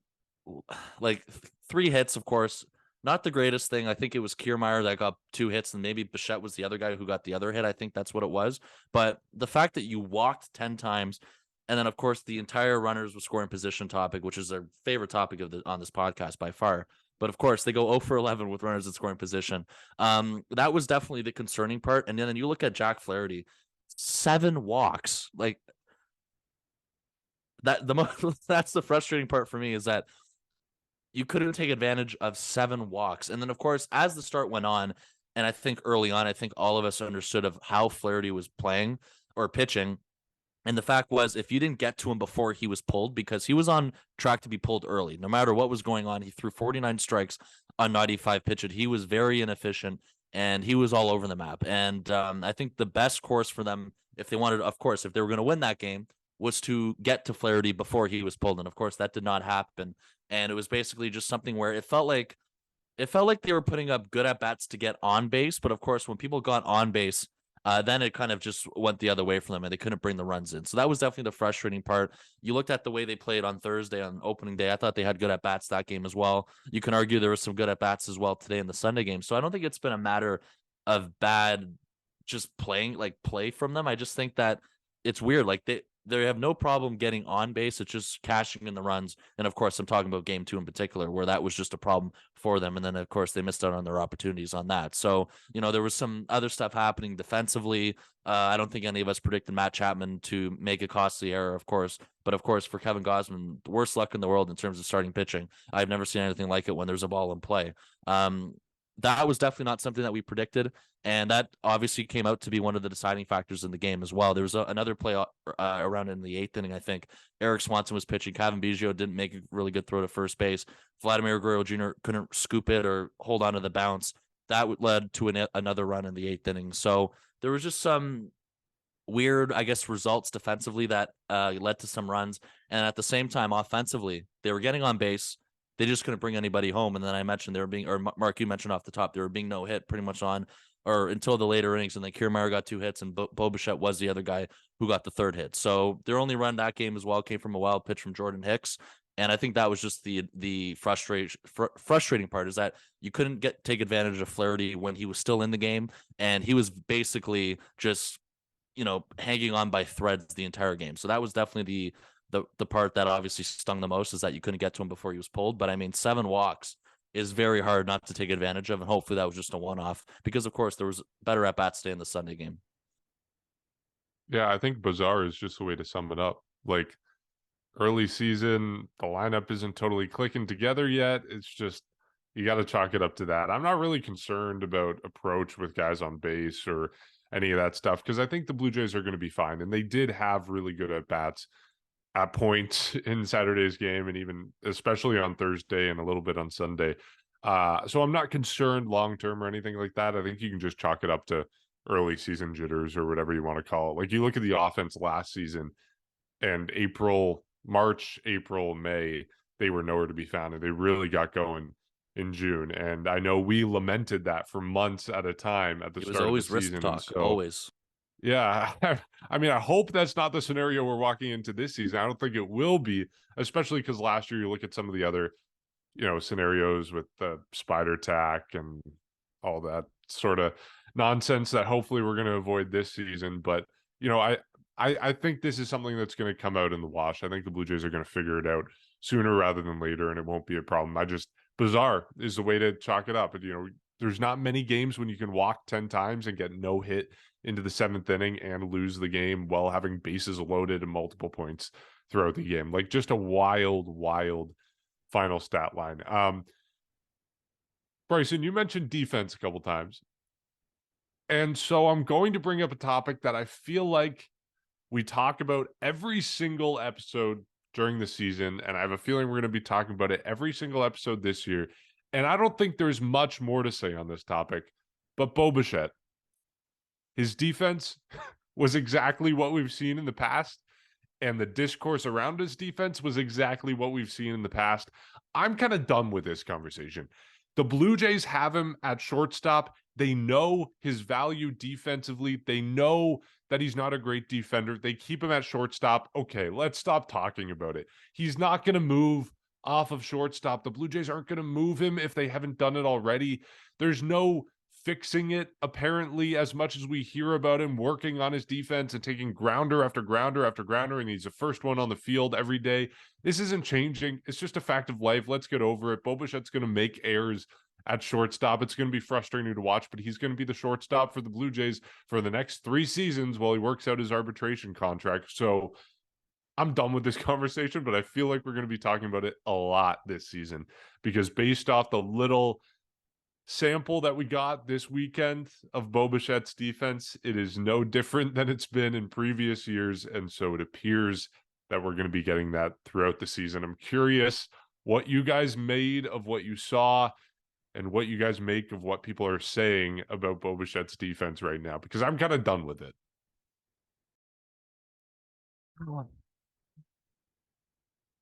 like 3 hits, of course, not the greatest thing. I think it was Kiermaier that got 2 hits, and maybe Bichette was the other guy who got the other hit. I think that's what it was. But the fact that you walked 10 times, and then, of course, the entire runners with scoring position topic, which is their favorite topic on this podcast by far. But of course, they go 0 for 11 with runners in scoring position. That was definitely the concerning part. And then you look at Jack Flaherty, 7 walks. Like that, that's the frustrating part for me, is that you couldn't take advantage of 7 walks. And then, of course, as the start went on, and I think early on, I think all of us understood of how Flaherty was playing or pitching. And the fact was, if you didn't get to him before he was pulled, because he was on track to be pulled early, no matter what was going on, he threw 49 strikes on 95 pitches. He was very inefficient, and he was all over the map. And I think the best course for them, if they wanted, of course, if they were going to win that game, was to get to Flaherty before he was pulled. And of course, that did not happen. And it was basically just something where it felt like they were putting up good at bats to get on base. But of course, when people got on base, then it kind of just went the other way for them, and they couldn't bring the runs in. So that was definitely the frustrating part. You looked at the way they played on Thursday on opening day. I thought they had good at bats that game as well. You can argue there was some good at bats as well today in the Sunday game. So I don't think it's been a matter of bad just play from them. I just think that it's weird. Like they have no problem getting on base. It's just cashing in the runs. And of course, I'm talking about game 2 in particular, where that was just a problem for them. And then of course they missed out on their opportunities on that. So, there was some other stuff happening defensively. I don't think any of us predicted Matt Chapman to make a costly error, of course. But of course, for Kevin Gausman, the worst luck in the world in terms of starting pitching. I've never seen anything like it when there's a ball in play. That was definitely not something that we predicted. And that obviously came out to be one of the deciding factors in the game as well. There was another play around in the 8th inning, I think. Eric Swanson was pitching. Kevin Biggio didn't make a really good throw to first base. Vladimir Guerrero Jr. couldn't scoop it or hold on to the bounce. That led to another run in the 8th inning. So there was just some weird, I guess, results defensively that led to some runs. And at the same time, offensively, they were getting on base. They just couldn't bring anybody home. And then I mentioned Mark, you mentioned off the top, there were being no hit pretty much on or until the later innings. And then Kiermaier got 2 hits, and Bo Bichette was the other guy who got the 3rd hit. So their only run that game as well came from a wild pitch from Jordan Hicks. And I think that was just the frustrating part, is that you couldn't take advantage of Flaherty when he was still in the game. And he was basically just, hanging on by threads the entire game. So that was definitely the part that obviously stung the most, is that you couldn't get to him before he was pulled. But I mean, 7 walks is very hard not to take advantage of. And hopefully that was just a one-off, because of course there was better at bats today in the Sunday game. Yeah, I think bizarre is just the way to sum it up. Like early season, the lineup isn't totally clicking together yet. It's just, you got to chalk it up to that. I'm not really concerned about approach with guys on base or any of that stuff, because I think the Blue Jays are going to be fine. And they did have really good at bats at points in Saturday's game, and even especially on Thursday and a little bit on Sunday. So I'm not concerned long term or anything like that. I think you can just chalk it up to early season jitters or whatever you want to call it. Like, you look at the offense last season, and March, April, May, they were nowhere to be found, and they really got going in June. And I know we lamented that for months at a time at the It was start of the always risk season. And talk, so, always. yeah, I mean, I hope that's not the scenario we're walking into this season. I don't think it will be, especially because last year you look at some of the other, scenarios with the spider tack and all that sort of nonsense that hopefully we're going to avoid this season. But, I think this is something that's going to come out in the wash. I think the Blue Jays are going to figure it out sooner rather than later, and it won't be a problem. Bizarre is the way to chalk it up. And, there's not many games when you can walk 10 times and get no hit into the 7th inning and lose the game while having bases loaded and multiple points throughout the game. Like, just a wild final stat line. Bryson, you mentioned defense a couple times. And so I'm going to bring up a topic that I feel like we talk about every single episode during the season, and I have a feeling we're going to be talking about it every single episode this year. And I don't think there's much more to say on this topic, but Bo Bichette, his defense was exactly what we've seen in the past, and the discourse around his defense was exactly what we've seen in the past. I'm kind of done with this conversation. The Blue Jays have him at shortstop. They know his value defensively. They know that he's not a great defender. They keep him at shortstop. Okay, let's stop talking about it. He's not going to move off of shortstop. The Blue Jays aren't going to move him if they haven't done it already. There's no fixing it, apparently, as much as we hear about him working on his defense and taking grounder after grounder after grounder, and he's the first one on the field every day. This isn't changing. It's just a fact of life. Let's get over it. Bo Bichette's going to make errors at shortstop. It's going to be frustrating to watch, but he's going to be the shortstop for the Blue Jays for the next 3 seasons while he works out his arbitration contract. So I'm done with this conversation, but I feel like we're going to be talking about it a lot this season, because based off the little sample that we got this weekend of Bo Bichette's defense, it is no different than it's been in previous years. And so it appears that we're going to be getting that throughout the season. I'm curious what you guys made of what you saw and what you guys make of what people are saying about Bo Bichette's defense right now, because I'm kind of done with it.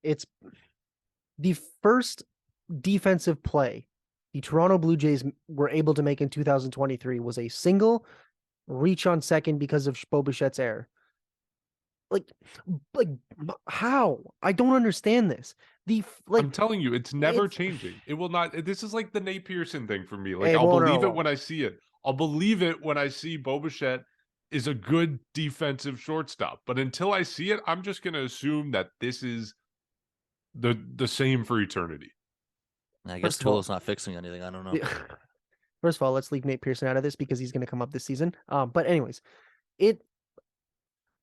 It's the first defensive play the Toronto Blue Jays were able to make in 2023 was a single reach on second because of Bo Bichette's error. Like how? I don't understand this. I'm telling you, it's never changing. It will not. This is like the Nate Pearson thing for me. Like, Hey, I'll well, believe no. it when I see it. I'll believe it when I see Bo Bichette is a good defensive shortstop. But until I see it, I'm just going to assume that this is the same for eternity. I guess Tulo's not fixing anything. I don't know. First of all, let's leave Nate Pearson out of this because he's going to come up this season. But anyways,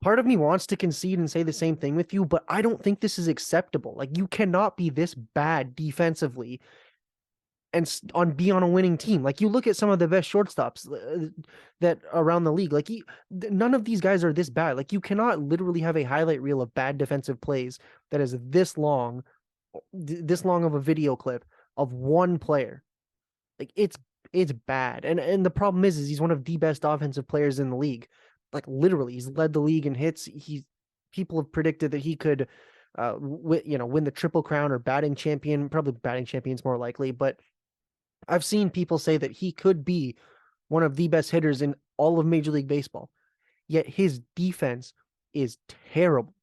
part of me wants to concede and say the same thing with you, but I don't think this is acceptable. Like, you cannot be this bad defensively and be on a winning team. Like, you look at some of the best shortstops that around the league. Like, none of these guys are this bad. Like, you cannot literally have a highlight reel of bad defensive plays that is this long of a video clip of one player. Like, it's bad. And the problem is he's one of the best offensive players in the league. Like, literally, he's led the league in hits. People have predicted that he could win the Triple Crown or batting champion. Probably batting champion's more likely, but I've seen people say that he could be one of the best hitters in all of Major League Baseball. Yet his defense is terrible.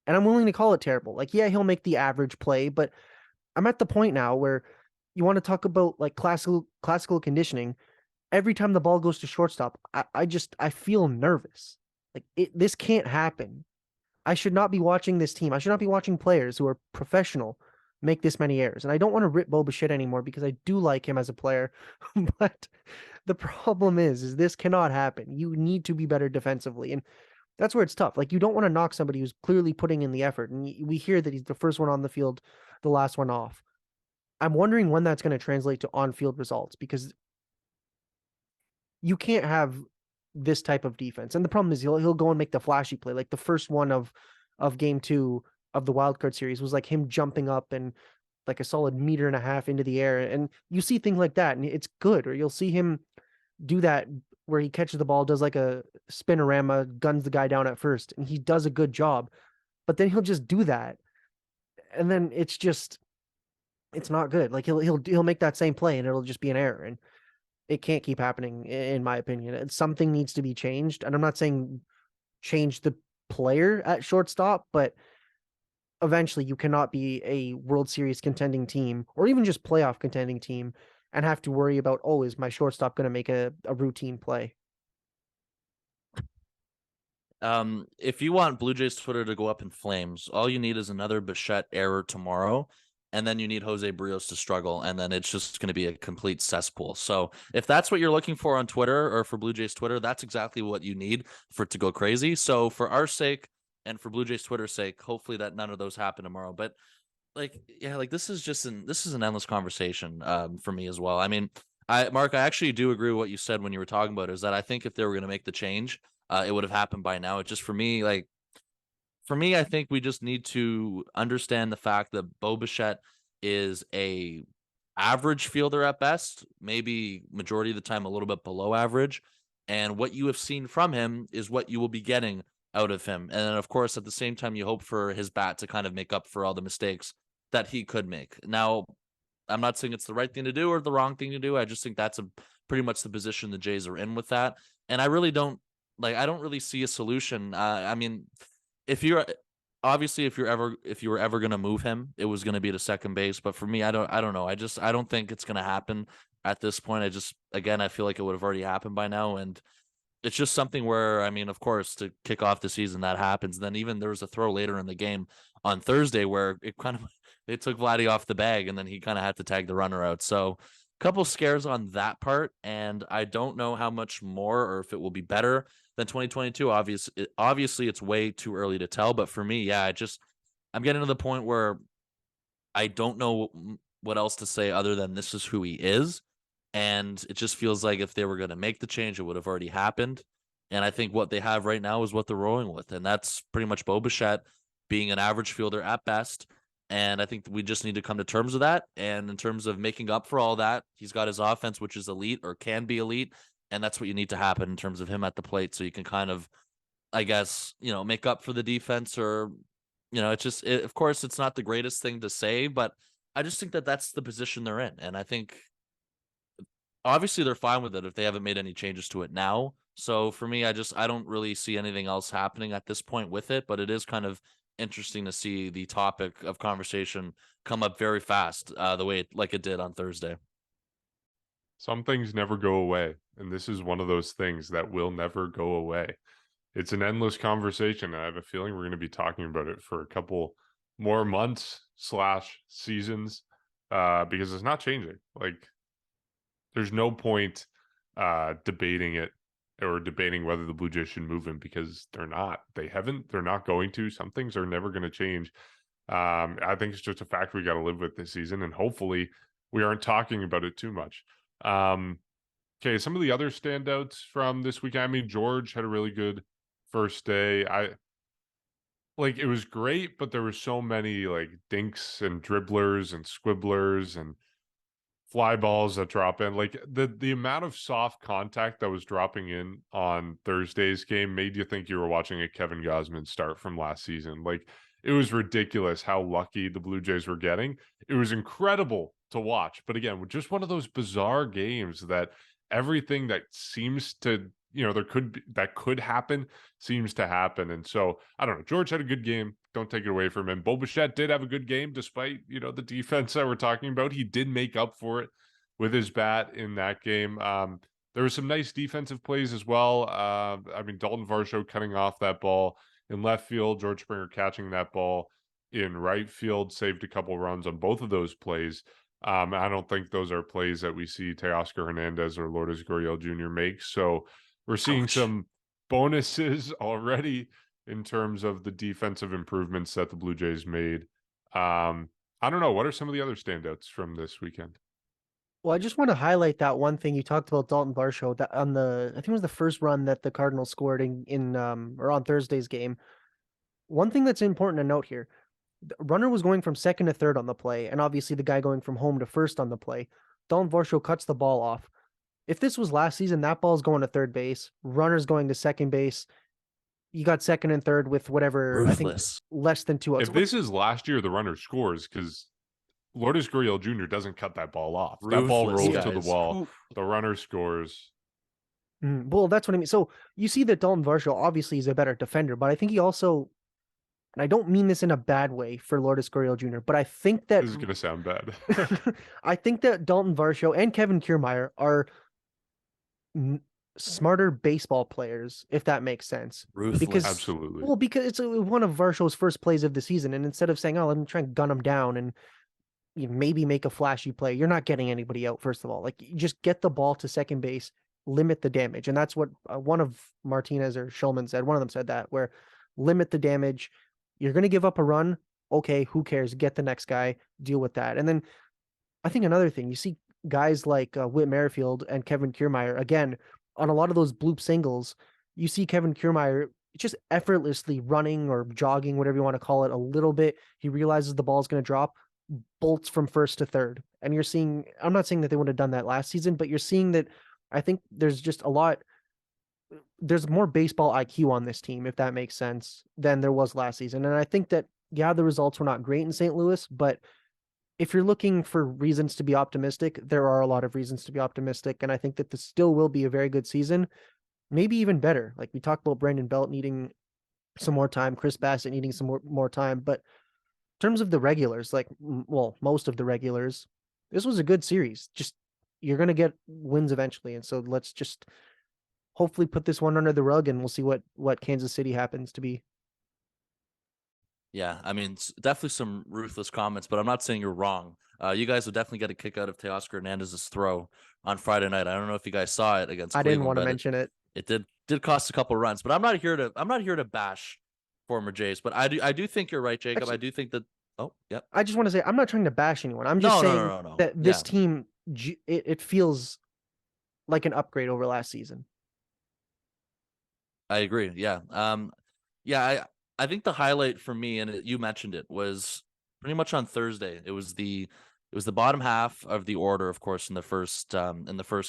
And I'm willing to call it terrible. Like, yeah, he'll make the average play, but I'm at the point now where you want to talk about like classical conditioning. Every time the ball goes to shortstop, I feel nervous. Like, this can't happen. I should not be watching this team. I should not be watching players who are professional make this many errors. And I don't want to rip Bo Bichette anymore because I do like him as a player. But the problem is this cannot happen. You need to be better defensively. And that's where it's tough. Like, you don't want to knock somebody who's clearly putting in the effort. And we hear that he's the first one on the field, the last one off. I'm wondering when that's going to translate to on-field results, because you can't have this type of defense. And the problem is he'll go and make the flashy play, like the first one of of game 2 of the wild card series was like him jumping up and like a solid meter and a half into the air. And you see things like that and it's good. Or you'll see him do that where he catches the ball, does like a spinorama, guns the guy down at first, and he does a good job. But then he'll just do that. And then it's not good. Like he'll make that same play and it'll just be an error. And it can't keep happening, in my opinion. And something needs to be changed. And I'm not saying change the player at shortstop, but eventually you cannot be a World Series contending team or even just playoff contending team and have to worry about, oh, is my shortstop going to make a routine play? If you want Blue Jays Twitter to go up in flames, all you need is another Bichette error tomorrow, and then you need Jose Barrios to struggle, and then it's just going to be a complete cesspool. So if that's what you're looking for on Twitter or for Blue Jays Twitter, that's exactly what you need for it to go crazy. So for our sake and for Blue Jays Twitter's sake, hopefully that none of those happen tomorrow. But this is an endless conversation for me as well. I mean, Mark, I actually do agree with what you said when you were talking about it, is that I think if they were going to make the change, it would have happened by now. It just for me, I think we just need to understand the fact that Bo Bichette is a average fielder at best, maybe majority of the time a little bit below average. And what you have seen from him is what you will be getting out of him. And then, of course, at the same time, you hope for his bat to kind of make up for all the mistakes that he could make. Now, I'm not saying it's the right thing to do or the wrong thing to do. I just think that's pretty much the position the Jays are in with that. And I really don't really see a solution. I mean, if you were ever going to move him, it was going to be to second base. But for me, I don't know. I don't think it's going to happen at this point. I feel like it would have already happened by now. And it's just something where, I mean, of course, to kick off the season, that happens. And then even there was a throw later in the game on Thursday where they took Vladdy off the bag and then he kind of had to tag the runner out. So a couple scares on that part. And I don't know how much more or if it will be better than 2022. Obviously it's way too early to tell. But for me, yeah, I'm getting to the point where I don't know what else to say other than this is who he is. And it just feels like if they were going to make the change, it would have already happened. And I think what they have right now is what they're rolling with. And that's pretty much Bo Bichette being an average fielder at best. And I think we just need to come to terms with that. And in terms of making up for all that, he's got his offense, which is elite or can be elite. And that's what you need to happen in terms of him at the plate. So you can kind of, I guess, make up for the defense or, of course, it's not the greatest thing to say, but I just think that that's the position they're in. And I think obviously they're fine with it if they haven't made any changes to it now. So for me, I don't really see anything else happening at this point with it, but it is kind of interesting to see the topic of conversation come up very fast, the way it did on Thursday. Some things never go away, and this is one of those things that will never go away. It's an endless conversation, and I have a feeling we're going to be talking about it for a couple more months / seasons, because it's not changing. Like, there's no point debating it or debating whether the Blue Jays should move him because they're not. They're not going to. Some things are never going to change. I think it's just a fact we got to live with this season, and hopefully we aren't talking about it too much. Okay, some of the other standouts from this week. I mean, George had a really good first day. It was great, but there were so many dinks and dribblers and squibblers and fly balls that drop in. The amount of soft contact that was dropping in on Thursday's game made you think you were watching a Kevin Gausman start from last season. It was ridiculous how lucky the Blue Jays were getting. It was incredible to watch. But again, just one of those bizarre games that everything that seems to, that could happen seems to happen. And so, I don't know. George had a good game. Don't take it away from him. Bo Bichette did have a good game despite, the defense that we're talking about. He did make up for it with his bat in that game. There were some nice defensive plays as well. Dalton Varsho cutting off that ball in left field, George Springer catching that ball in right field, saved a couple runs on both of those plays. I don't think those are plays that we see Teoscar Hernandez or Lourdes Gurriel Jr. make. So we're seeing some bonuses already in terms of the defensive improvements that the Blue Jays made. I don't know. What are some of the other standouts from this weekend? Well, I just want to highlight that one thing you talked about, Dalton Varsho, that I think it was the first run that the Cardinals scored in on Thursday's game. one thing that's important to note here, the runner was going from second to third on the play, and obviously the guy going from home to first on the play. Dalton Varsho cuts the ball off. If this was last season, that ball's going to third base, runner's going to second base. You got second and third with whatever, I think Ruthless. less than 2 outs. If this is last year, the runner scores because Lourdes Gurriel Jr. doesn't cut that ball off. That ball Ruthless, rolls to the guys. wall. Oof. The runner scores. Well, that's what I mean. So you see that Dalton Varsho obviously is a better defender, but I think he also, and I don't mean this in a bad way for Lourdes Gurriel Jr., but I think that This is going to sound bad. I think that Dalton Varsho and Kevin Kiermaier are smarter baseball players, if that makes sense. Ruthless. Because Absolutely. Well, because it's one of Varsho's first plays of the season, and instead of saying, "Oh, let me try and gun him down and maybe make a flashy play," you're not getting anybody out. First of all, like you just get the ball to second base, limit the damage, and that's what one of Martinez or Schulman said. One of them said that, where limit the damage. You're going to give up a run. Okay, who cares? Get the next guy, deal with that. And then I think another thing, you see guys like Whit Merrifield and Kevin Kiermaier, again, on a lot of those bloop singles, you see Kevin Kiermaier just effortlessly running or jogging, whatever you want to call it, a little bit. He realizes the ball is going to drop, bolts from first to third. And you're seeing, I'm not saying that they would have done that last season, but you're seeing that I think there's just there's more baseball IQ on this team, if that makes sense, than there was last season. And I think that, yeah, the results were not great in St. Louis, but if you're looking for reasons to be optimistic, there are a lot of reasons to be optimistic. And I think that this still will be a very good season, maybe even better. Like we talked about Brandon Belt needing some more time, Chris Bassett needing some more time. But in terms of the regulars, like, well, most of the regulars, this was a good series. Just, you're going to get wins eventually. And so let's just hopefully put this one under the rug and we'll see what Kansas City happens to be. Yeah, I mean, definitely some ruthless comments, but I'm not saying you're wrong. You guys would definitely get a kick out of Teoscar Hernandez's throw on Friday night. I don't know if you guys saw it against I Cleveland. didn't want to mention it. It did cost a couple runs, but I'm not here to bash former Jays, but I do think you're right, Jacob. Actually, I do think that. Oh, yep. I just want to say I'm not trying to bash anyone. I'm just saying No. that this Yeah. team, it feels like an upgrade over last season. I agree. Yeah. Yeah. I think the highlight for me, and you mentioned it, was pretty much on Thursday. It was the bottom half of the order, of course, in the first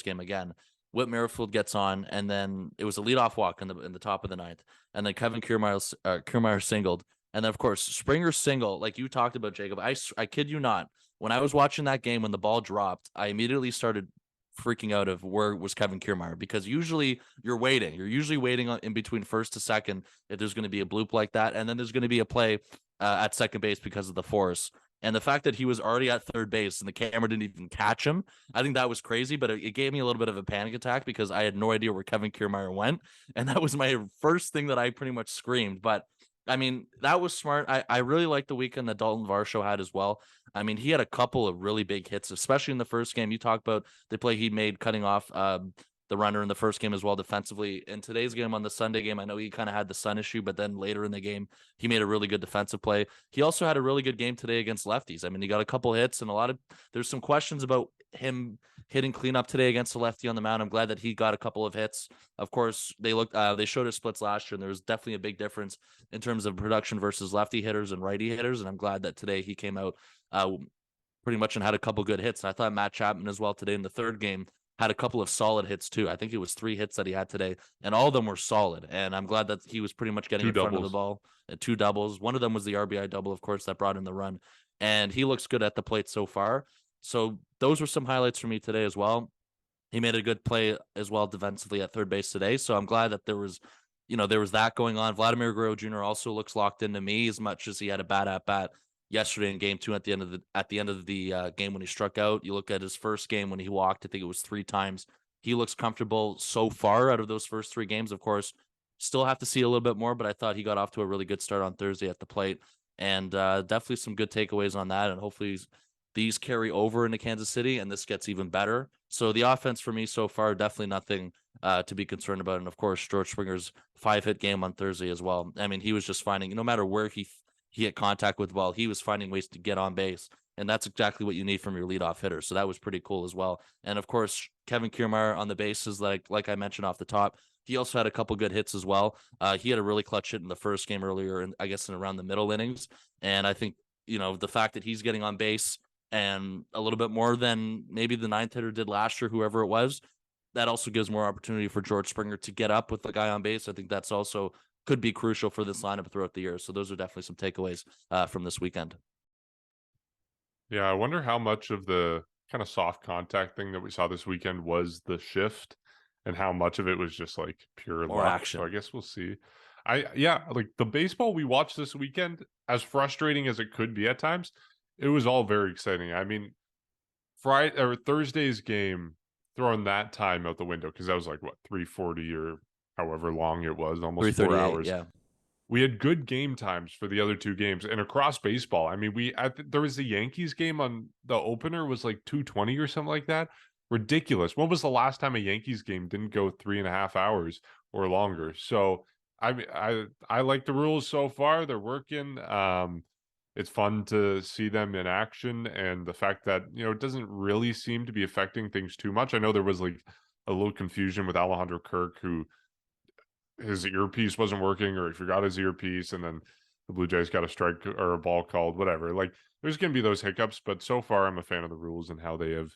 game again. Whit Merrifield gets on, and then it was a leadoff walk in the top of the ninth, and then Kevin Kiermaier singled, and then of course Springer single, like you talked about, Jacob. I kid you not, when I was watching that game, when the ball dropped, I immediately started freaking out of where was Kevin Kiermaier, because usually you're waiting in between first to second if there's going to be a bloop like that, and then there's going to be a play at second base because of the force. And the fact that he was already at third base and the camera didn't even catch him, I think that was crazy, but it gave me a little bit of a panic attack because I had no idea where Kevin Kiermaier went, and that was my first thing that I pretty much screamed. But I mean, that was smart. I really liked the weekend that Dalton Varsho had as well. I mean, he had a couple of really big hits, especially in the first game. You talked about the play he made cutting off the runner in the first game as well defensively. In today's game, on the Sunday game, I know he kind of had the sun issue, but then later in the game, he made a really good defensive play. He also had a really good game today against lefties. I mean, he got a couple hits, and there's some questions about him hitting cleanup today against the lefty on the mound. I'm glad that he got a couple of hits. Of course, they showed his splits last year, and there was definitely a big difference in terms of production versus lefty hitters and righty hitters. And I'm glad that today he came out pretty much and had a couple good hits. And I thought Matt Chapman as well today in the third game had a couple of solid hits too. I think it was 3 hits that he had today, and all of them were solid. And I'm glad that he was pretty much getting in front of the ball. 2 doubles. One of them was the RBI double, of course, that brought in the run. And he looks good at the plate so far. So those were some highlights for me today as well. He made a good play as well defensively at third base today. So I'm glad that there was that going on. Vladimir Guerrero Jr. also looks locked into me, as much as he had a bad at bat yesterday in game 2 at the end of the game when he struck out. You look at his first game when he walked, I think it was 3 times. He looks comfortable so far out of those first 3 games. Of course, still have to see a little bit more, but I thought he got off to a really good start on Thursday at the plate, and definitely some good takeaways on that. And hopefully these carry over into Kansas City and this gets even better. So the offense for me so far, definitely nothing to be concerned about. And of course, George Springer's 5-hit game on Thursday as well. I mean, he was just finding, no matter where he had contact with the ball, he was finding ways to get on base. And that's exactly what you need from your leadoff hitter. So that was pretty cool as well. And of course, Kevin Kiermaier on the bases, like I mentioned off the top, he also had a couple good hits as well. He had a really clutch hit in the first game earlier, and I guess in around the middle innings. And I think, the fact that he's getting on base and a little bit more than maybe the ninth hitter did last year, whoever it was, that also gives more opportunity for George Springer to get up with the guy on base. I think that's also could be crucial for this lineup throughout the year. So those are definitely some takeaways from this weekend. Yeah, I wonder how much of the kind of soft contact thing that we saw this weekend was the shift and how much of it was just like pure More luck. action. So I guess we'll see. Like the baseball we watched this weekend, as frustrating as it could be at times, it was all very exciting. I mean, Friday or Thursday's game, throwing that time out the window because that was like what 3:40 or however long it was, almost 4 hours. Yeah. We had good game times for the other two games, and across baseball. I mean, there was the Yankees game on the opener was like 2:20 or something like that. Ridiculous. When was the last time a Yankees game didn't go 3.5 hours or longer? So I like the rules so far. They're working. It's fun to see them in action, and the fact that it doesn't really seem to be affecting things too much. I know there was like a little confusion with Alejandro Kirk, who his earpiece wasn't working or he forgot his earpiece, and then the Blue Jays got a strike or a ball called, whatever. Like, there's going to be those hiccups, but so far I'm a fan of the rules and how they have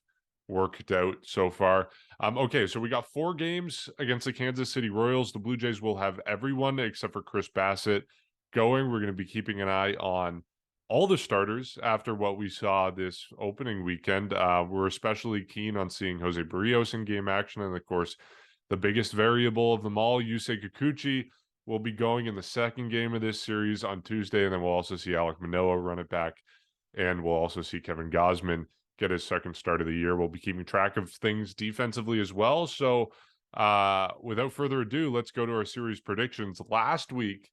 worked out so far. Okay, so we got 4 games against the Kansas City Royals. The Blue Jays will have everyone except for Chris Bassett going. We're going to be keeping an eye on all the starters after what we saw this opening weekend. We're especially keen on seeing Jose Barrios in game action, and of course, the biggest variable of them all, Yusei Kikuchi, will be going in the second game of this series on Tuesday, and then we'll also see Alek Manoah run it back, and we'll also see Kevin Gausman get his second start of the year. We'll be keeping track of things defensively as well. So without further ado, let's go to our series predictions. Last week,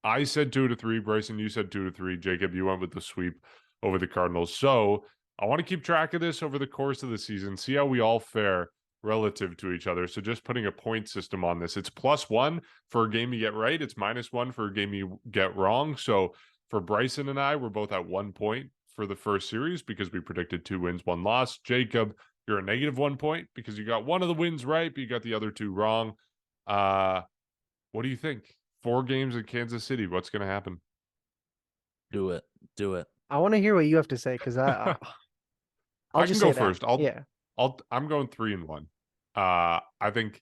I said 2-3. Bryson, you said 2-3. Jacob, you went with the sweep over the Cardinals. So I want to keep track of this over the course of the season, see how we all fare relative to each other. So just putting a point system on this, it's +1 for a game you get right. It's -1 for a game you get wrong. So for Bryson and I, we're both at 1 point for the first series because we predicted 2 wins, 1 loss. Jacob, you're a -1 point because you got one of the wins right, but you got the other 2 wrong. What do you think? 4 games in Kansas City. What's going to happen? Do it. I want to hear what you have to say because I'll I just can go say that. first. Yeah. I'm going 3-1. I think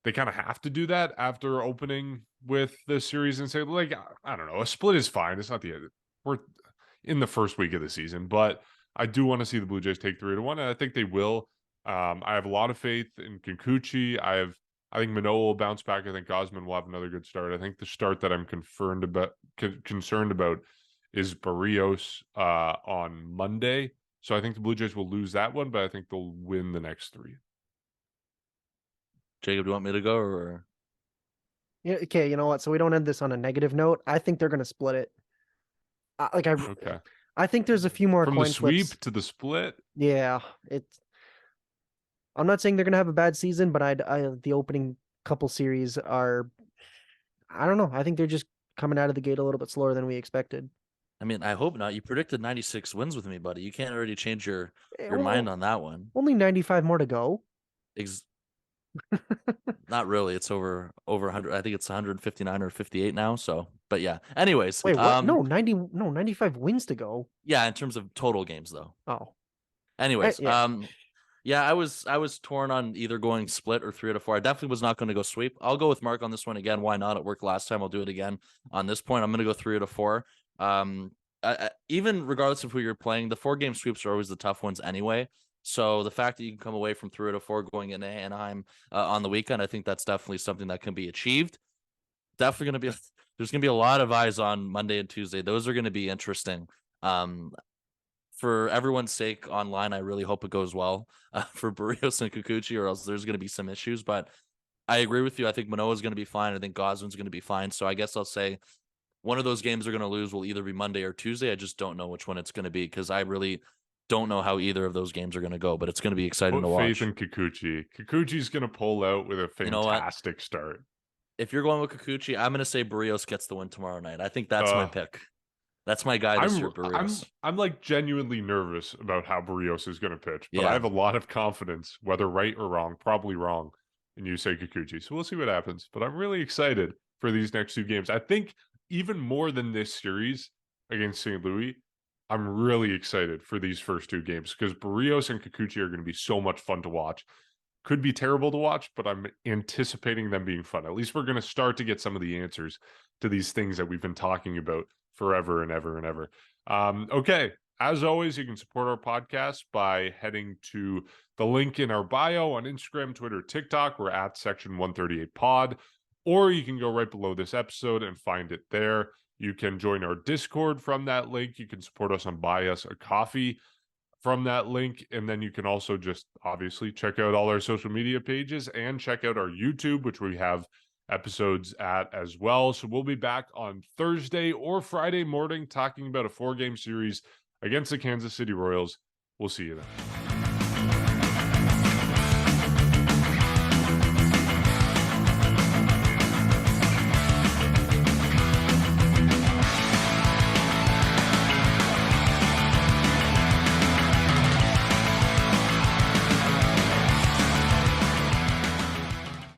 they kind of have to do that after opening with the series and say, like, I don't know, a split is fine. It's not the end. We're in the first week of the season, but I do want to see the Blue Jays take 3-1, and I think they will. I have a lot of faith in Kikuchi. I think Manoah will bounce back. I think Gausman will have another good start. I think the start that I'm concerned about is Barrios on Monday. So I think the Blue Jays will lose that one, but I think they'll win the next 3. Jacob, do you want me to go or? Yeah. Okay. You know what? So we don't end this on a negative note. I think they're going to split it. Okay. I think there's a few more From coin the sweep flips. to the split. Yeah. I'm not saying they're going to have a bad season, but the opening couple series are, I don't know. I think they're just coming out of the gate a little bit slower than we expected. I mean, I hope not. You predicted 96 wins with me, buddy. You can't already change your Well, mind on that one. Only 95 more to go. Not really. It's over 100. I think it's 159 or 58 now. So, but yeah. Anyways, Wait, what? No, 95 wins to go. Yeah, in terms of total games, though. Oh. Anyways, Yeah. Yeah, I was torn on either going split or 3 out of 4. I definitely was not going to go sweep. I'll go with Mark on this one again. Why not? It worked last time. I'll do it again on this point. I'm going to go 3 out of 4. Even regardless of who you're playing, the 4-game sweeps are always the tough ones anyway. So the fact that you can come away from 3 out of 4 going into Anaheim on the weekend, I think that's definitely something that can be achieved. Definitely going to be there's going to be a lot of eyes on Monday and Tuesday. Those are going to be interesting. For everyone's sake online, I really hope it goes well for Barrios and Kikuchi, or else there's going to be some issues. But I agree with you. I think Manoah is going to be fine. I think Gausman's going to be fine. So I guess I'll say one of those games they're going to lose will either be Monday or Tuesday. I just don't know which one it's going to be because I really don't know how either of those games are going to go. But it's going to be exciting to watch. Faith in Kikuchi. Kikuchi's going to pull out with a fantastic start. If you're going with Kikuchi, I'm going to say Barrios gets the win tomorrow night. I think that's my pick. That's my guy this year, Barrios. I'm like genuinely nervous about how Barrios is going to pitch, but Yeah. I have a lot of confidence, whether right or wrong, probably wrong, and Yusei Kikuchi. So we'll see what happens. But I'm really excited for these next 2 games. I think even more than this series against St. Louis, I'm really excited for these first 2 games because Barrios and Kikuchi are going to be so much fun to watch. Could be terrible to watch, but I'm anticipating them being fun. At least we're going to start to get some of the answers to these things that we've been talking about forever and ever and ever. Okay. As always, you can support our podcast by heading to the link in our bio on Instagram, Twitter, TikTok. We're at Section 138 Pod, or you can go right below this episode and find it there. You can join our Discord from that link. You can support us on Buy Us a Coffee from that link. And then you can also just obviously check out all our social media pages and check out our YouTube, which we have episodes at as well. So we'll be back on Thursday or Friday morning talking about a 4-game series against the Kansas City Royals. We'll see you then.